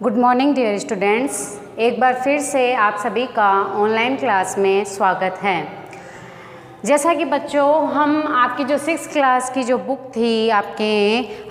Good morning dear students. एक बार फिर से आप सभी का ऑनलाइन क्लास में स्वागत है। जैसा कि बच्चों हम आपकी जो 6th क्लास की जो बुक थी आपके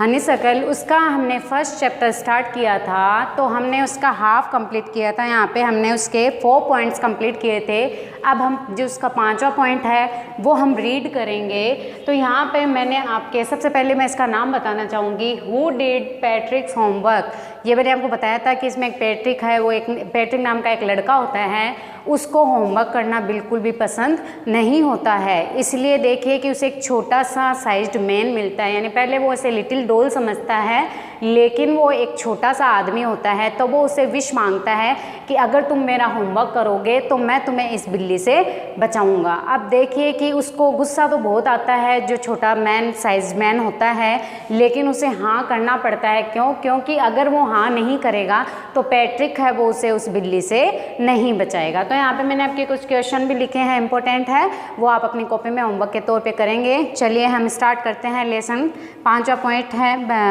हनीसर्कल, उसका हमने फर्स्ट चैप्टर स्टार्ट किया था, तो हमने उसका हाफ कंप्लीट किया था। यहाँ पे हमने उसके 4 पॉइंट्स कंप्लीट किए थे। अब हम जो उसका 5वां पॉइंट है वो हम रीड करेंगे। तो यहाँ पे मैंने आपके सबसे पहले मैं इसका नाम बताना चाहूँगी, हु डिड पैट्रिक्स होमवर्क। ये मैंने आपको बताया था कि इसमें एक पैट्रिक है, वो एक पैट्रिक नाम का एक लड़का होता है, उसको होमवर्क करना बिल्कुल भी पसंद नहीं होता है। इसलिए देखिए कि उसे एक छोटा सा साइज्ड मैन मिलता है, यानी पहले वो उसे लिटिल डॉल समझता है, लेकिन वो एक छोटा सा आदमी होता है। तो वो उसे विश मांगता है कि अगर तुम मेरा होमवर्क करोगे तो मैं तुम्हें इस बिल्ली से बचाऊंगा। अब देखिए कि उसको गुस्सा तो बहुत आता है, जो छोटा मैन साइज मैन होता है, लेकिन उसे हाँ करना पड़ता है। क्योंकि अगर वो हाँ नहीं करेगा तो पैट्रिक है वो उसे उस बिल्ली से नहीं बचाएगा। तो यहाँ पे मैंने आपके कुछ क्वेश्चन भी लिखे हैं, इंपॉर्टेंट है, वो आप अपनी कॉपी में होमवर्क के तौर पे करेंगे। चलिए हम स्टार्ट करते हैं लेसन। 5वां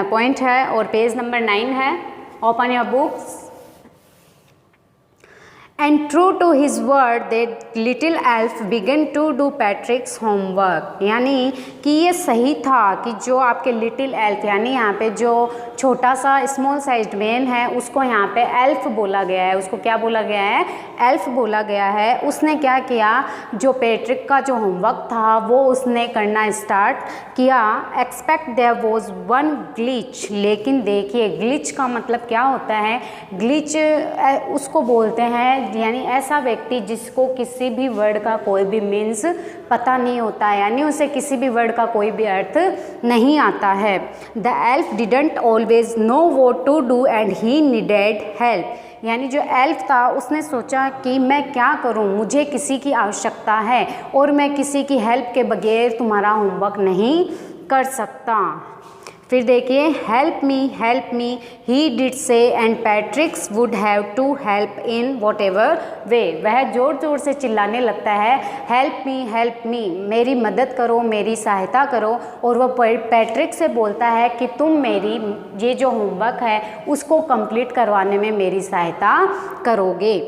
पॉइंट है और पेज नंबर 9 है। Open your books. And true to his word, that little elf began to do Patrick's homework। यानी कि ये सही था कि जो आपके लिटिल एल्फ, यानी यहाँ पे जो छोटा सा स्मॉल साइज्ड मैन है, उसको यहाँ पे एल्फ बोला गया है। उसको क्या बोला गया है? एल्फ बोला गया है। उसने क्या किया, जो पैट्रिक का जो होमवर्क था वो उसने करना स्टार्ट किया। Expect there was one glitch. लेकिन देखिए ग्लिच का मतलब क्या होता है? ग्लिच उसको बोलते हैं, यानी ऐसा व्यक्ति जिसको किसी भी वर्ड का कोई भी मीन्स पता नहीं होता है, यानी उसे किसी भी वर्ड का कोई भी अर्थ नहीं आता है। The elf didn't always know what to do and he needed help. यानी जो एल्फ था उसने सोचा कि मैं क्या करूं, मुझे किसी की आवश्यकता है और मैं किसी की हेल्प के बगैर तुम्हारा होमवर्क नहीं कर सकता। फिर देखिए help me he did say and Patricks would have to help in whatever way. वह ज़ोर ज़ोर से चिल्लाने लगता है, हेल्प मी, मेरी मदद करो, मेरी सहायता करो। और वह पैट्रिक से बोलता है कि तुम मेरी ये जो होमवर्क है उसको कंप्लीट करवाने में मेरी सहायता करोगे।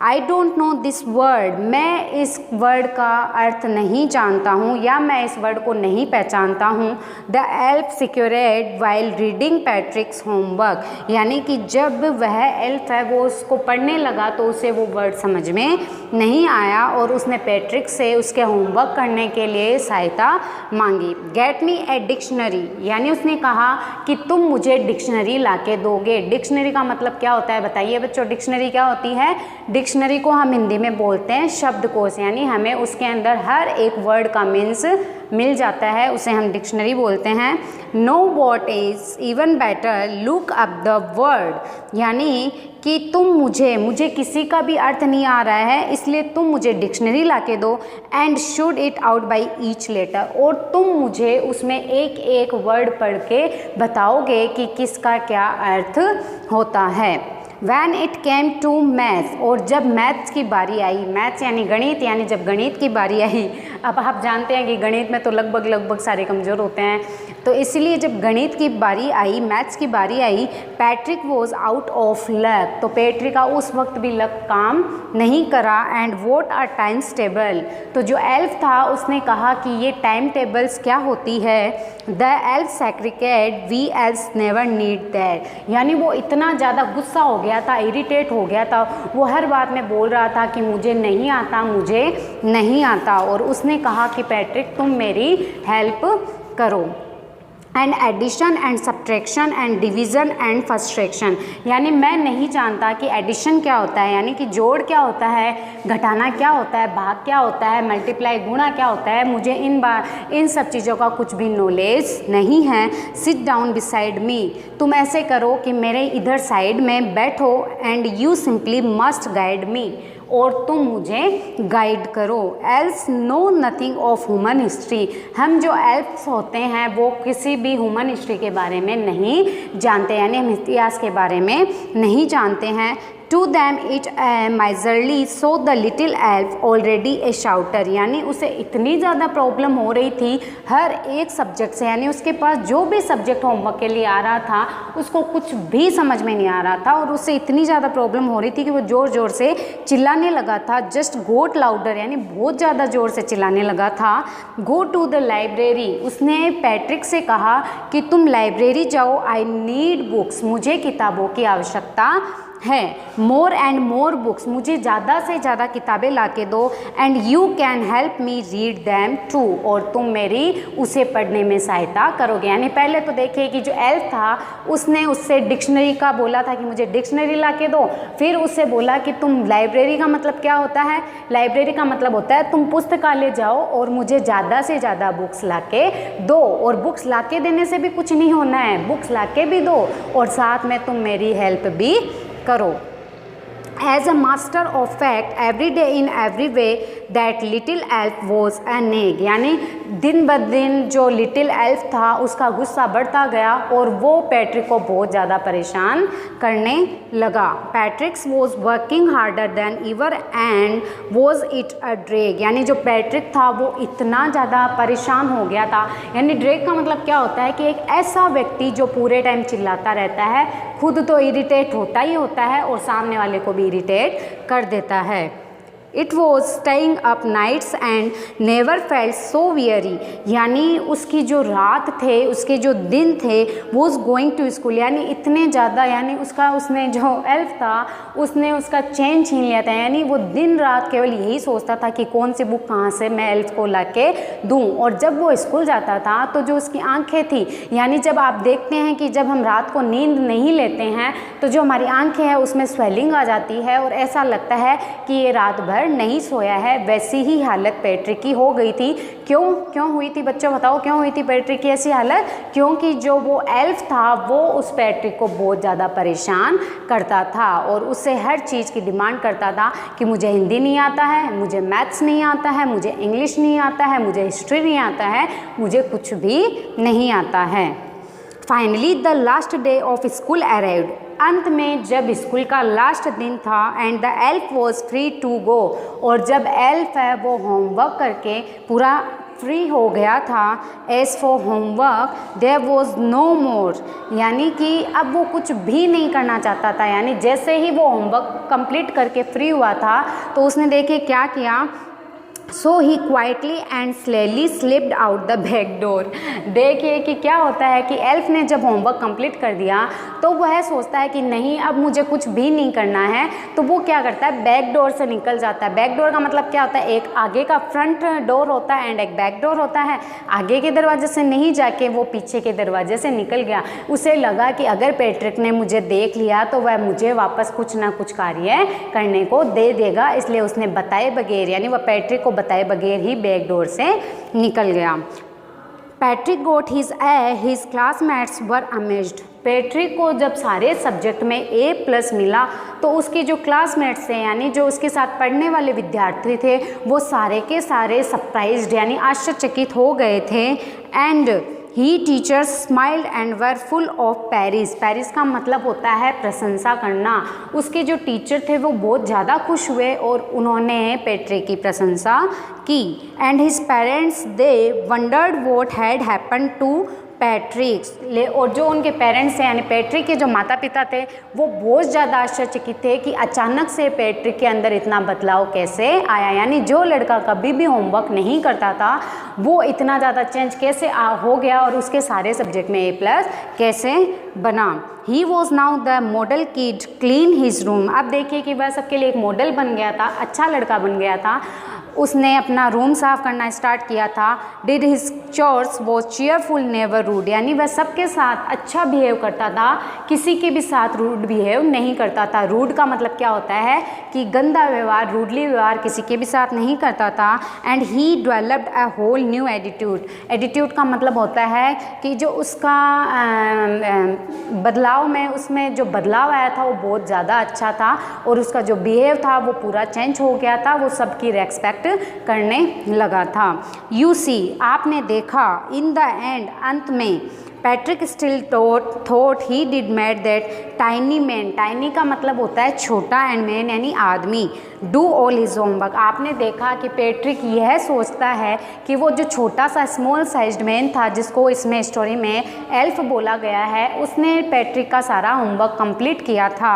I don't know this word. मैं इस वर्ड का अर्थ नहीं जानता हूँ या मैं इस वर्ड को नहीं पहचानता हूँ। The elf secured while reading Patrick's homework. यानी कि जब वह एल्फ है वो उसको पढ़ने लगा तो उसे वो वर्ड समझ में नहीं आया और उसने पैट्रिक से उसके होमवर्क करने के लिए सहायता मांगी। Get me a dictionary. यानी उसने कहा कि तुम मुझे डिक्शनरी ला के दोगे। डिक्शनरी का मतलब क्या होता है बताइए बच्चों? डिक्शनरी क्या होती है? डिक्शनरी को हम हिंदी में बोलते हैं शब्दकोश, यानी हमें उसके अंदर हर एक वर्ड का मीन्स मिल जाता है, उसे हम डिक्शनरी बोलते हैं। Know what is even better look up the word. यानी कि तुम मुझे किसी का भी अर्थ नहीं आ रहा है, इसलिए तुम मुझे डिक्शनरी ला के दो। And should it out by each letter. और तुम मुझे उसमें एक एक वर्ड पढ़ के बताओगे कि किसका क्या अर्थ होता है। When it came to maths. और जब मैथ्स की बारी आई, मैथ्स यानी गणित, यानी जब गणित की बारी आई, अब आप जानते हैं कि गणित में तो लगभग सारे कमज़ोर होते हैं, तो इसलिए जब गणित की बारी आई, मैथ्स की बारी आई, Patrick was out of luck. तो पैट्रिक का उस वक्त भी लक काम नहीं करा। And what are times table. तो जो एल्फ था उसने कहा कि ये टाइम टेबल्स क्या होती है? The elf shrieked we elves never need that. यानी वो इतना ज़्यादा गुस्सा हो गया था, इरिटेट हो गया था, वो हर बात में बोल रहा था कि मुझे नहीं आता। और उसने कहा कि पैट्रिक तुम मेरी हेल्प करो। And addition and subtraction and division and frustration. यानी मैं नहीं जानता कि एडिशन क्या होता है, यानी कि जोड़ क्या होता है, घटाना क्या होता है, भाग क्या होता है, मल्टीप्लाई गुणा क्या होता है। मुझे इन सब चीज़ों का कुछ भी नॉलेज नहीं है। Sit down beside me. तुम ऐसे करो कि मेरे इधर साइड में बैठो। And you simply must guide me. और तुम मुझे गाइड करो। Else know nothing of human history. हम जो एल्फ्स होते हैं वो किसी भी ह्यूमन हिस्ट्री के बारे में नहीं जानते, यानी हम इतिहास के बारे में नहीं जानते हैं। To them it miserly, so the little elf already a shouter, यानी उसे इतनी ज़्यादा प्रॉब्लम हो रही थी हर एक सब्जेक्ट से, यानी उसके पास जो भी सब्जेक्ट होमवर्क के लिए आ रहा था उसको कुछ भी समझ में नहीं आ रहा था और उससे इतनी ज़्यादा प्रॉब्लम हो रही थी कि वो ज़ोर ज़ोर से चिल्लाने लगा था। जस्ट गोट लाउडर, यानी बहुत ज़्यादा ज़ोर से चिल्लाने लगा था। गो टू द लाइब्रेरी, उसने पैट्रिक से कहा कि तुम लाइब्रेरी जाओ, आई नीड बुक्स, मुझे किताबों की आवश्यकता है। मोर एंड मोर बुक्स, मुझे ज़्यादा से ज़्यादा किताबें ला के दो। And you can help me read them too, और तुम मेरी उसे पढ़ने में सहायता करोगे। यानी पहले तो देखिए कि जो एल्फ था उसने उससे डिक्शनरी का बोला था कि मुझे डिक्शनरी ला के दो, फिर उससे बोला कि तुम लाइब्रेरी का मतलब क्या होता है, लाइब्रेरी का मतलब होता है तुम पुस्तकालय जाओ और मुझे ज़्यादा से ज़्यादा बुक्स ला के दो, और बुक्स ला के देने से भी कुछ नहीं होना है, बुक्स ला के भी दो और साथ में तुम मेरी हेल्प भी करो। As a master of fact, every day in every way, that little elf was a nag, यानी दिन ब दिन जो लिटिल एल्फ था उसका गुस्सा बढ़ता गया और वो पैट्रिक को बहुत ज़्यादा परेशान करने लगा। पैट्रिक्स was working harder than ever and was it a drag, यानी जो पैट्रिक था वो इतना ज़्यादा परेशान हो गया था। यानी ड्रैग का मतलब क्या होता है कि एक ऐसा व्यक्ति जो पूरे टाइम चिल्लाता रहता है, खुद तो इरिटेट होता ही होता है और सामने वाले को भी इरिटेट कर देता है। It was staying up nights and never felt so weary, यानी उसकी जो रात थे, उसके जो दिन थे, वॉज गोइंग टू स्कूल, यानी इतने ज़्यादा, यानी उसने जो एल्फ था उसने उसका चैन छीन लिया था। यानी वो दिन रात केवल यही सोचता था कि कौन सी बुक कहाँ से मैं एल्फ को ला के दूँ। और जब वो स्कूल जाता था तो जो उसकी आंखें थी, यानी जब आप देखते हैं कि जब हम रात को नींद नहीं लेते हैं तो जो हमारी आंखें हैं उसमें स्वेलिंग आ जाती है और ऐसा लगता है कि ये रात भर नहीं सोया है। वैसी ही हालत पैट्रिक की हो गई थी। क्यों हुई थी बच्चों, बताओ क्यों हुई थी पैट्रिक की ऐसी हालत? क्योंकि जो वो एल्फ था वो उस पैट्रिक को बहुत ज़्यादा परेशान करता था और उससे हर चीज़ की डिमांड करता था कि मुझे हिंदी नहीं आता है, मुझे मैथ्स नहीं आता है, मुझे इंग्लिश नहीं आता है, मुझे हिस्ट्री नहीं आता है, मुझे कुछ भी नहीं आता है। Finally the last day of school arrived, अंत में जब स्कूल का लास्ट दिन था, and the elf was free to go, और जब एल्फ है वो होमवर्क करके पूरा फ्री हो गया था। As for homework there was no more, यानी कि अब वो कुछ भी नहीं करना चाहता था। यानी जैसे ही वो होमवर्क कंप्लीट करके फ्री हुआ था तो उसने देखिए क्या किया, so he quietly and slyly slipped out the back door. देखिए कि क्या होता है कि एल्फ ने जब होमवर्क कंप्लीट कर दिया तो वह सोचता है कि नहीं अब मुझे कुछ भी नहीं करना है, तो वो क्या करता है, बैक डोर से निकल जाता है। बैक डोर का मतलब क्या होता है, एक आगे का फ्रंट डोर होता है एंड एक बैक डोर होता है। आगे के दरवाजे से नहीं जाके वो पीछे के दरवाजे से निकल गया। उसे लगा कि अगर पैट्रिक ने मुझे देख लिया तो वह मुझे वापस कुछ ना कुछ कार्य करने को दे देगा, इसलिए उसने बताए बगैर, यानी वह पैट्रिक को बताए बगैर ही बैक डोर से निकल गया। पैट्रिक गोट हिज क्लासमेट्स वर अमेज्ड, पैट्रिक को जब सारे सब्जेक्ट में A+ मिला तो उसके जो क्लासमेट्स थे, यानी जो उसके साथ पढ़ने वाले विद्यार्थी थे, वो सारे के सारे सरप्राइज्ड यानी आश्चर्यचकित हो गए थे। And he teachers smiled and were full of Paris, Paris का मतलब होता है प्रशंसा करना। उसके जो टीचर थे वो बहुत ज़्यादा खुश हुए और उन्होंने पैट्रिक की प्रशंसा की। And his parents they wondered what had happened to Patrick, और जो उनके पेरेंट्स हैं यानी पैट्रिक के जो माता पिता थे वो बहुत ज़्यादा आश्चर्यचकित थे कि अचानक से पैट्रिक के अंदर इतना बदलाव कैसे आया। यानी जो लड़का कभी भी होमवर्क नहीं करता था वो इतना ज़्यादा चेंज कैसे हो गया और उसके सारे सब्जेक्ट में A+ कैसे बना। He was now the model kid clean his room, अब देखिए कि वह सबके लिए एक मॉडल बन गया था, अच्छा लड़का बन गया था। उसने अपना रूम साफ़ करना स्टार्ट किया था। Did his chores was cheerful never rude, यानी वह सबके साथ अच्छा बिहेव करता था, किसी के भी साथ रूड बिहेव नहीं करता था। रूड का मतलब क्या होता है कि गंदा व्यवहार, रूडली व्यवहार किसी के भी साथ नहीं करता था। And he developed a whole new attitude, attitude का मतलब होता है कि जो उसका बदलाव में उसमें जो बदलाव आया था वो बहुत ज़्यादा अच्छा था और उसका जो बिहेव था वो पूरा चेंज हो गया था, वो सबकी रेस्पेक्ट करने लगा था। यू सी, आपने देखा, इन द एंड, अंत में, Patrick still thought he did made that tiny man, tiny का मतलब होता है छोटा, एंड मैन यानी आदमी, डू ऑल हिज होमवर्क। आपने देखा कि पैट्रिक यह सोचता है कि वो जो छोटा सा स्मॉल साइज्ड मैन था, जिसको इसमें स्टोरी में एल्फ बोला गया है, उसने पैट्रिक का सारा होमवर्क कंप्लीट किया था।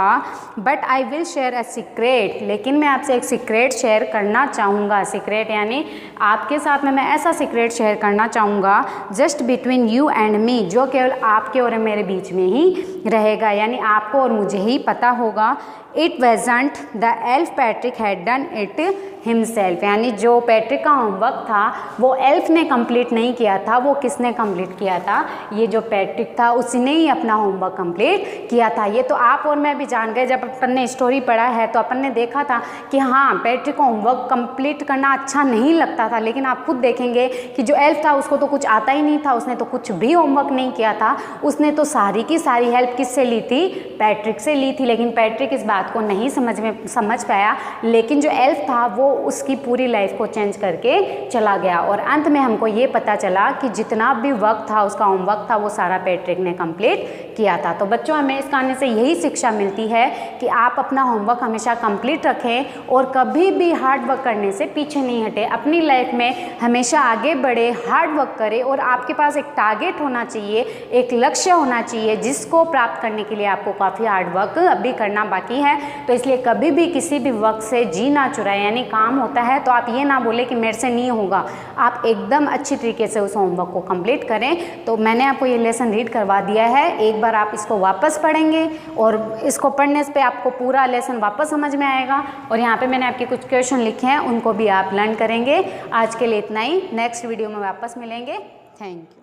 But I will share a secret, लेकिन मैं आपसे एक सीक्रेट शेयर करना चाहूँगा। सीक्रेट यानी आपके साथ में मैं ऐसा सीक्रेट शेयर करना चाहूँगा just between you and me, जो केवल आपके और मेरे बीच में ही रहेगा, यानी आपको और मुझे ही पता होगा। It wasn't the elf Patrick had done it himself, यानी जो पैट्रिक का होमवर्क था वो एल्फ ने कंप्लीट नहीं किया था, वो किसने कंप्लीट किया था? ये जो पैट्रिक था उसने ही अपना होमवर्क कंप्लीट किया था। ये तो आप और मैं भी जान गए, जब अपन ने स्टोरी पढ़ा है तो अपन ने देखा था कि हाँ, पैट्रिक को होमवर्क कंप्लीट करना अच्छा नहीं लगता था, लेकिन आप खुद देखेंगे कि जो एल्फ था उसको तो कुछ आता ही नहीं था, उसने तो कुछ भी होमवर्क नहीं किया था, उसने तो सारी की सारी हेल्प किससे ली थी? पैट्रिक से ली थी। लेकिन पैट्रिक इस बात को नहीं समझ पाया, लेकिन जो एल्फ था वो उसकी पूरी लाइफ को चेंज करके चला गया, और अंत में हमको ये पता चला कि जितना भी वक्त था, उसका होमवर्क था, वो सारा पैट्रिक ने कंप्लीट किया था। तो बच्चों, हमें इस कहानी से यही शिक्षा मिलती है कि आप अपना होमवर्क हमेशा कंप्लीट रखें और कभी भी हार्ड वर्क करने से पीछे नहीं हटे। अपनी लाइफ में हमेशा आगे बढ़े, हार्ड वर्क करें, और आपके पास एक टारगेट होना चाहिए, एक लक्ष्य होना चाहिए, जिसको प्राप्त करने के लिए आपको काफ़ी हार्ड वर्क अभी करना बाकी है। तो इसलिए कभी भी किसी भी वक्त से जी ना चुराए, यानी काम होता है तो आप ये ना बोले कि मेरे से नहीं होगा, आप एकदम अच्छी तरीके से उस होमवर्क को कंप्लीट करें। तो मैंने आपको ये लेसन रीड करवा दिया है, एक बार आप इसको वापस पढ़ेंगे और इसको पढ़ने पे आपको पूरा लेसन वापस समझ में आएगा, और यहाँ पे मैंने आपके कुछ क्वेश्चन लिखे हैं, उनको भी आप लर्न करेंगे। आज के लिए इतना ही, नेक्स्ट वीडियो में वापस मिलेंगे। Thank you.